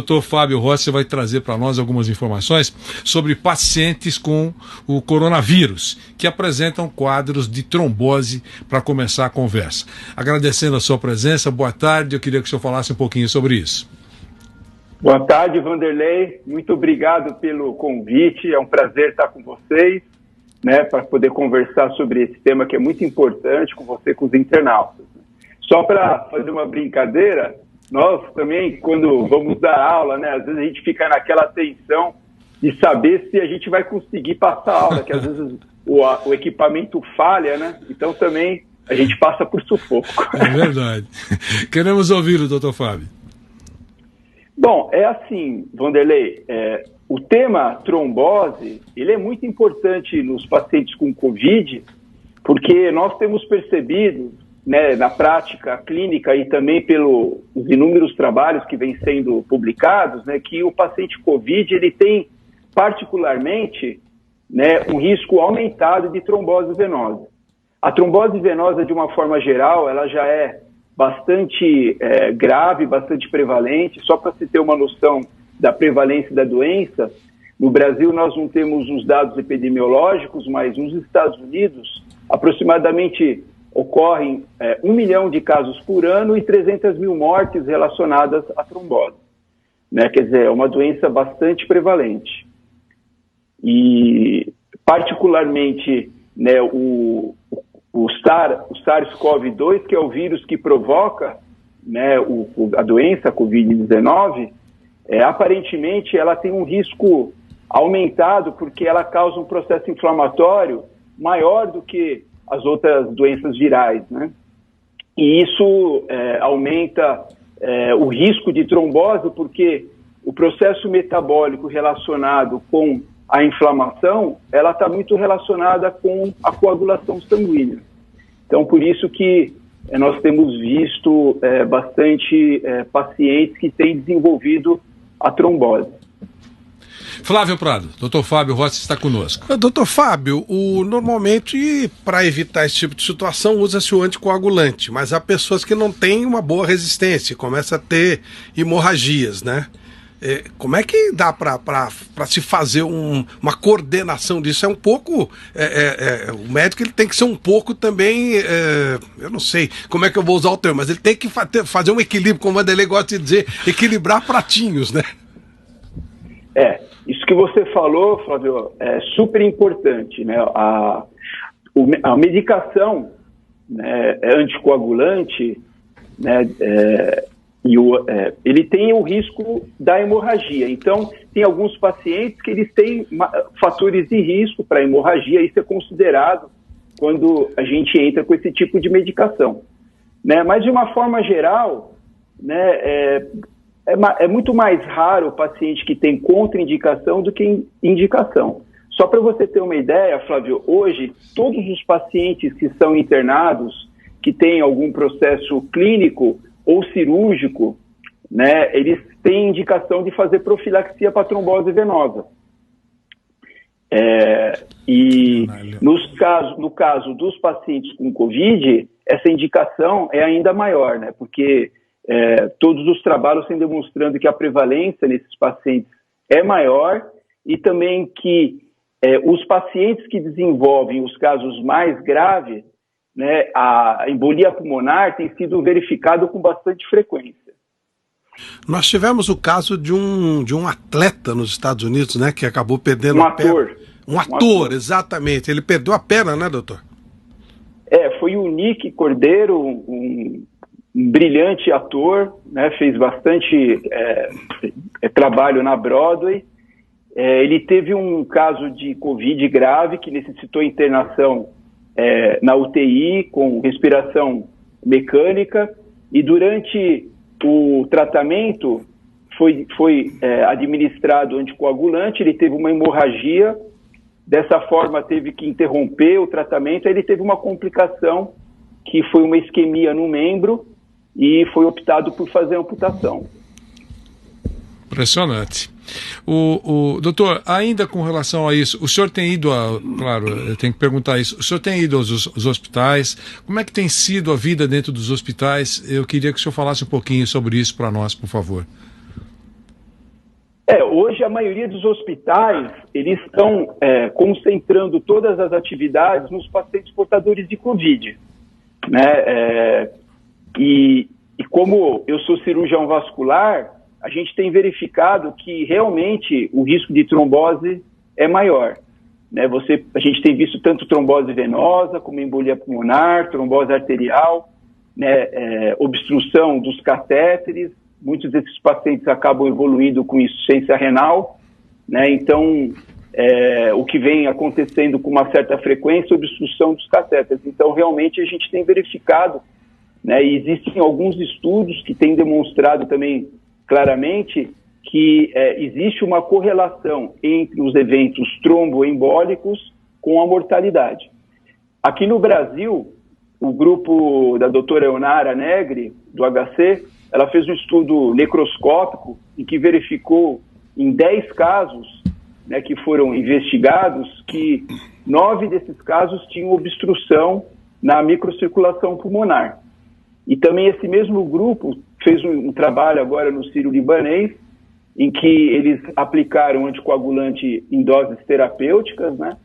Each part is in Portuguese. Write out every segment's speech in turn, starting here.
Dr. Fábio Rossi vai trazer para nós algumas informações sobre pacientes com o coronavírus, que apresentam quadros de trombose, para começar a conversa. Agradecendo a sua presença, boa tarde, eu queria que o senhor falasse um pouquinho sobre isso. Boa tarde, Vanderlei, muito obrigado pelo convite, é um prazer estar com vocês, para poder conversar sobre esse tema que é muito importante com você, com os internautas. Só para fazer uma brincadeira, nós também, quando vamos dar aula, às vezes a gente fica naquela tensão de saber se a gente vai conseguir passar a aula, que às vezes o equipamento falha, então também a gente passa por sufoco. É verdade. Queremos ouvir o doutor Fábio. Bom, é assim, Vanderlei, o tema trombose, ele é muito importante nos pacientes com Covid, porque nós temos percebido, na prática clínica e também pelos inúmeros trabalhos que vêm sendo publicados, que o paciente Covid, ele tem particularmente, um risco aumentado de trombose venosa. A trombose venosa, de uma forma geral, ela já é bastante grave, bastante prevalente. Só para se ter uma noção da prevalência da doença, no Brasil nós não temos os dados epidemiológicos, mas nos Estados Unidos aproximadamente ocorrem 1 milhão de casos por ano e 300 mil mortes relacionadas à trombose. Quer dizer, é uma doença bastante prevalente. E particularmente o SARS-CoV-2, que é o vírus que provoca a doença, a Covid-19, aparentemente ela tem um risco aumentado porque ela causa um processo inflamatório maior do que as outras doenças virais, E isso aumenta o risco de trombose porque o processo metabólico relacionado com a inflamação, ela está muito relacionada com a coagulação sanguínea. Então, por isso que nós temos visto bastante pacientes que têm desenvolvido a trombose. Flávio Prado, doutor Fábio Rossi está conosco. Doutor Fábio, normalmente, para evitar esse tipo de situação, usa-se o anticoagulante, mas há pessoas que não têm uma boa resistência, começam a ter hemorragias, Como é que dá para se fazer uma coordenação disso? É um pouco... o médico ele tem que ser um pouco também... eu não sei como é que eu vou usar o termo, mas ele tem que fazer um equilíbrio, como o Vanderlei gosta de dizer, equilibrar pratinhos, Isso que você falou, Flávio, é super importante, a medicação anticoagulante, ele tem o risco da hemorragia. Então, tem alguns pacientes que eles têm fatores de risco para hemorragia, isso é considerado quando a gente entra com esse tipo de medicação. Mas, de uma forma geral, é muito mais raro o paciente que tem contraindicação do que indicação. Só para você ter uma ideia, Flávio, hoje, todos os pacientes que são internados, que têm algum processo clínico ou cirúrgico, eles têm indicação de fazer profilaxia para trombose venosa. E no caso dos pacientes com Covid, essa indicação é ainda maior, porque todos os trabalhos têm demonstrando que a prevalência nesses pacientes é maior e também que os pacientes que desenvolvem os casos mais graves, a embolia pulmonar tem sido verificado com bastante frequência. Nós tivemos o caso de um atleta nos Estados Unidos, que acabou perdendo a perna. Um ator, exatamente. Ele perdeu a perna, doutor? Foi o Nick Cordeiro, um brilhante ator, fez bastante trabalho na Broadway. Ele teve um caso de Covid grave que necessitou internação na UTI com respiração mecânica e durante o tratamento foi administrado anticoagulante, ele teve uma hemorragia, dessa forma teve que interromper o tratamento, aí ele teve uma complicação que foi uma isquemia no membro e foi optado por fazer a amputação. Impressionante. Doutor, ainda com relação a isso, o senhor tem ido claro, eu tenho que perguntar isso, o senhor tem ido aos hospitais, como é que tem sido a vida dentro dos hospitais? Eu queria que o senhor falasse um pouquinho sobre isso para nós, por favor. Hoje a maioria dos hospitais, eles estão concentrando todas as atividades nos pacientes portadores de Covid, né? E como eu sou cirurgião vascular, a gente tem verificado que realmente o risco de trombose é maior, né? A gente tem visto tanto trombose venosa como embolia pulmonar, trombose arterial, né? Obstrução dos catéteres. Muitos desses pacientes acabam evoluindo com insuficiência renal, né? Então, o que vem acontecendo com uma certa frequência é obstrução dos catéteres. Então, realmente, a gente tem verificado, né? E existem alguns estudos que têm demonstrado também claramente que existe uma correlação entre os eventos tromboembólicos com a mortalidade. Aqui no Brasil, o grupo da doutora Eonara Negri, do HC, ela fez um estudo necroscópico em que verificou em 10 casos, né, que foram investigados, que 9 desses casos tinham obstrução na microcirculação pulmonar. E também esse mesmo grupo fez um trabalho agora no Sírio-Libanês, em que eles aplicaram anticoagulante em doses terapêuticas, né,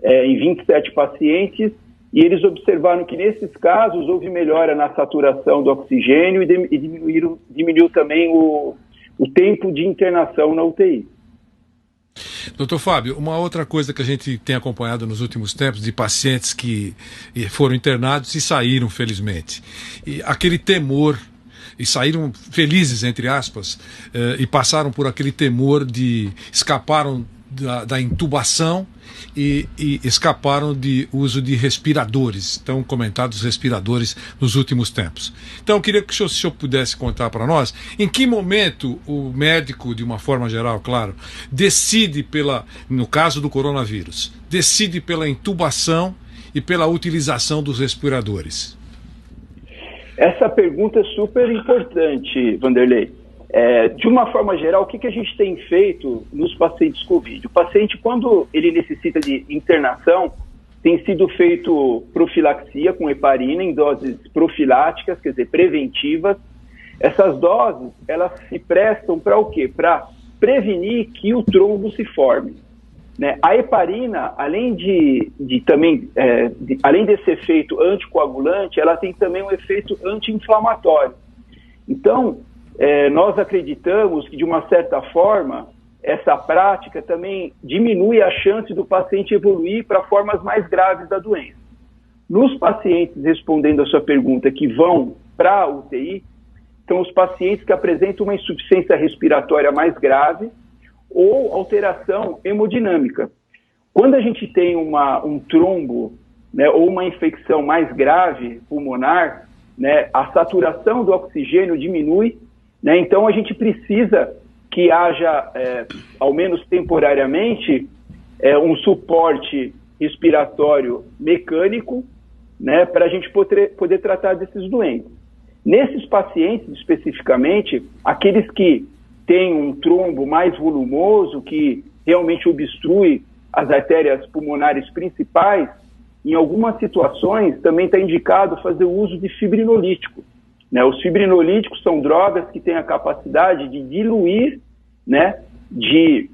em 27 pacientes, e eles observaram que nesses casos houve melhora na saturação do oxigênio e diminuiu também o tempo de internação na UTI. Doutor Fábio, uma outra coisa que a gente tem acompanhado nos últimos tempos de pacientes que foram internados e saíram, felizmente. E aquele temor, e saíram felizes, entre aspas, e passaram por aquele temor de escaparam da intubação e escaparam de uso de respiradores, tão comentados respiradores nos últimos tempos. Então eu queria que o senhor pudesse contar para nós em que momento o médico, de uma forma geral, claro, decide no caso do coronavírus, decide pela intubação e pela utilização dos respiradores. Essa pergunta é super importante, Vanderlei. De uma forma geral, o que a gente tem feito nos pacientes COVID? O paciente, quando ele necessita de internação, tem sido feito profilaxia com heparina em doses profiláticas, quer dizer, preventivas. Essas doses, elas se prestam para o quê? Para prevenir que o trombo se forme, né? A heparina, além desse efeito anticoagulante, ela tem também um efeito anti-inflamatório. Então, nós acreditamos que, de uma certa forma, essa prática também diminui a chance do paciente evoluir para formas mais graves da doença. Nos pacientes, respondendo a sua pergunta, que vão para a UTI, são os pacientes que apresentam uma insuficiência respiratória mais grave ou alteração hemodinâmica. Quando a gente tem um trombo, né, ou uma infecção mais grave pulmonar, né, a saturação do oxigênio diminui, né, então a gente precisa que haja, ao menos temporariamente, um suporte respiratório mecânico, né, para a gente poder tratar desses doentes. Nesses pacientes, especificamente, aqueles que têm um trombo mais volumoso, que realmente obstrui as artérias pulmonares principais, em algumas situações também está indicado fazer o uso de fibrinolítico, né? Os fibrinolíticos são drogas que têm a capacidade de diluir, né, de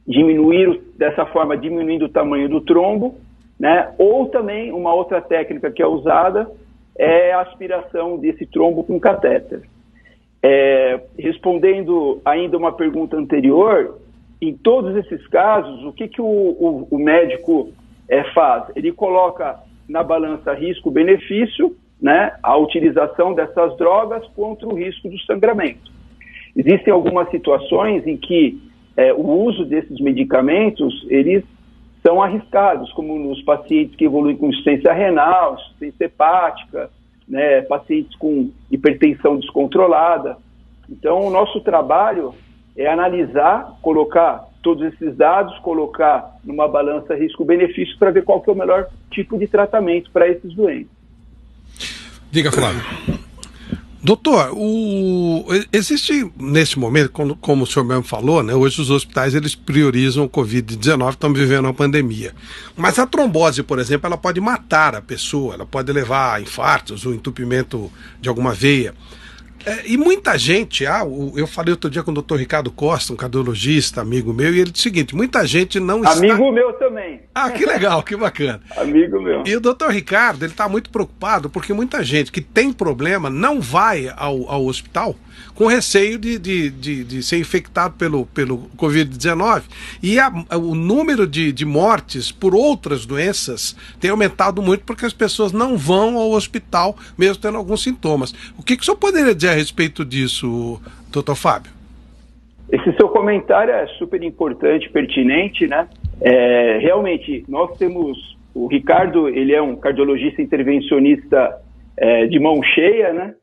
diminuir, dessa forma, diminuindo o tamanho do trombo, né? Ou também, uma outra técnica que é usada é a aspiração desse trombo com catéter. Respondendo ainda uma pergunta anterior, em todos esses casos, o que o médico faz? Ele coloca na balança risco-benefício, né, a utilização dessas drogas contra o risco do sangramento. Existem algumas situações em que o uso desses medicamentos, eles são arriscados, como nos pacientes que evoluem com insuficiência renal, insuficiência hepática, né, pacientes com hipertensão descontrolada. Então, o nosso trabalho é analisar, colocar todos esses dados, colocar numa balança risco-benefício para ver qual que é o melhor tipo de tratamento para esses doentes. Diga, Flávio. Doutor, existe nesse momento, como o senhor mesmo falou, né, hoje os hospitais eles priorizam o Covid-19, estamos vivendo uma pandemia. Mas a trombose, por exemplo, ela pode matar a pessoa, ela pode levar a infartos ou entupimento de alguma veia. E muita gente, eu falei outro dia com o doutor Ricardo Costa, um cardiologista, amigo meu, e ele disse o seguinte, muita gente não está... Amigo meu também. Ah, que legal, que bacana. Amigo meu. E o doutor Ricardo, ele está muito preocupado porque muita gente que tem problema não vai ao hospital com receio de ser infectado pelo Covid-19. E o número de mortes por outras doenças tem aumentado muito porque as pessoas não vão ao hospital mesmo tendo alguns sintomas. O que o senhor poderia dizer a respeito disso, doutor Fábio? Esse seu comentário é super importante, pertinente, né? Realmente, nós temos... O Ricardo, ele é um cardiologista intervencionista de mão cheia, né?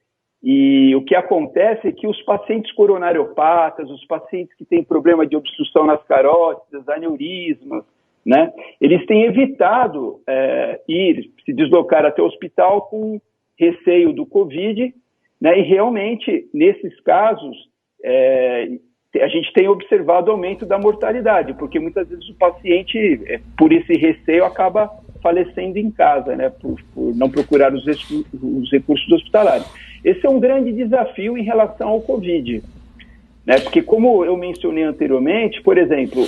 E o que acontece é que os pacientes coronariopatas, os pacientes que têm problema de obstrução nas carótidas, aneurismas, né? Eles têm evitado se deslocar até o hospital com receio do Covid, né? E realmente, nesses casos, a gente tem observado aumento da mortalidade, porque muitas vezes o paciente, por esse receio, acaba falecendo em casa, né? Por não procurar os recursos hospitalares. Esse é um grande desafio em relação ao Covid, né? Porque, como eu mencionei anteriormente, por exemplo,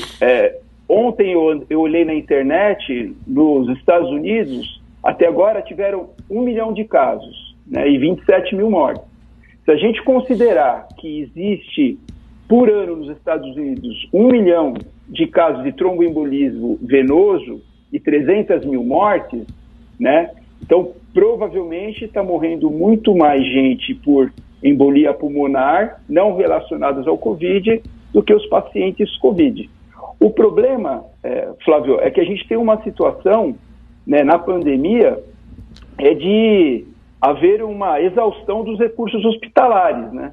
ontem eu olhei na internet, nos Estados Unidos, até agora tiveram 1 milhão de casos, né? E 27 mil mortes. Se a gente considerar que existe, por ano nos Estados Unidos, 1 milhão de casos de tromboembolismo venoso e 300 mil mortes, né? Então, provavelmente está morrendo muito mais gente por embolia pulmonar, não relacionadas ao Covid, do que os pacientes Covid. O problema, Flávio, é que a gente tem uma situação, né, na pandemia, de haver uma exaustão dos recursos hospitalares, né?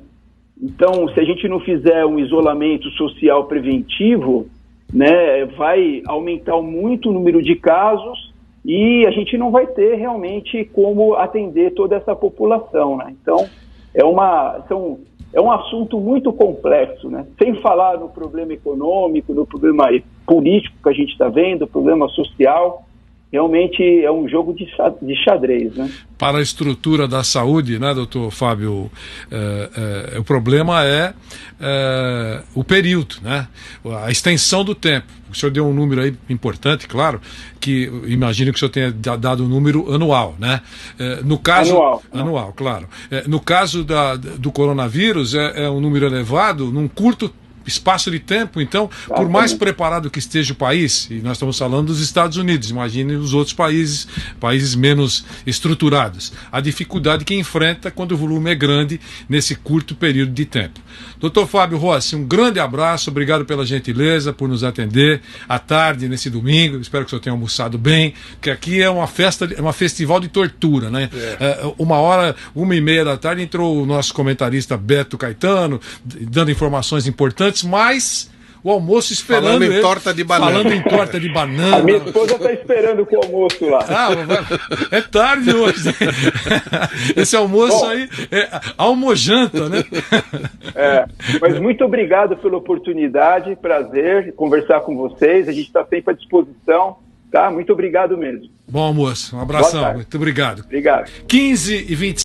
Então, se a gente não fizer um isolamento social preventivo, né, vai aumentar muito o número de casos e a gente não vai ter realmente como atender toda essa população, né? Então, é um assunto muito complexo, né? Sem falar no problema econômico, no problema político que a gente está vendo, problema social. Realmente é um jogo de xadrez, né? Para a estrutura da saúde, né, doutor Fábio, o problema é o período, né? A extensão do tempo. O senhor deu um número aí importante, claro, que imagino que o senhor tenha dado um número anual, né? No caso, anual, claro. No caso do coronavírus, é um número elevado, num curto espaço de tempo. Então, por mais preparado que esteja o país, e nós estamos falando dos Estados Unidos, imagine os outros países menos estruturados, a dificuldade que enfrenta quando o volume é grande nesse curto período de tempo. Doutor Fábio Rossi, um grande abraço, obrigado pela gentileza, por nos atender à tarde, nesse domingo, espero que o senhor tenha almoçado bem, que aqui é uma festa, é um festival de tortura, né? 1h30 da tarde, entrou o nosso comentarista Beto Caetano, dando informações importantes, mas o almoço esperando falando ele. Em torta de banana. Falando em torta de banana. A minha esposa está esperando com o almoço lá. É tarde hoje. Esse almoço aí é almojanta, né? Mas muito obrigado pela oportunidade, prazer conversar com vocês. A gente está sempre à disposição. Tá? Muito obrigado mesmo. Bom almoço, um abração. Muito obrigado. Obrigado. 15h25.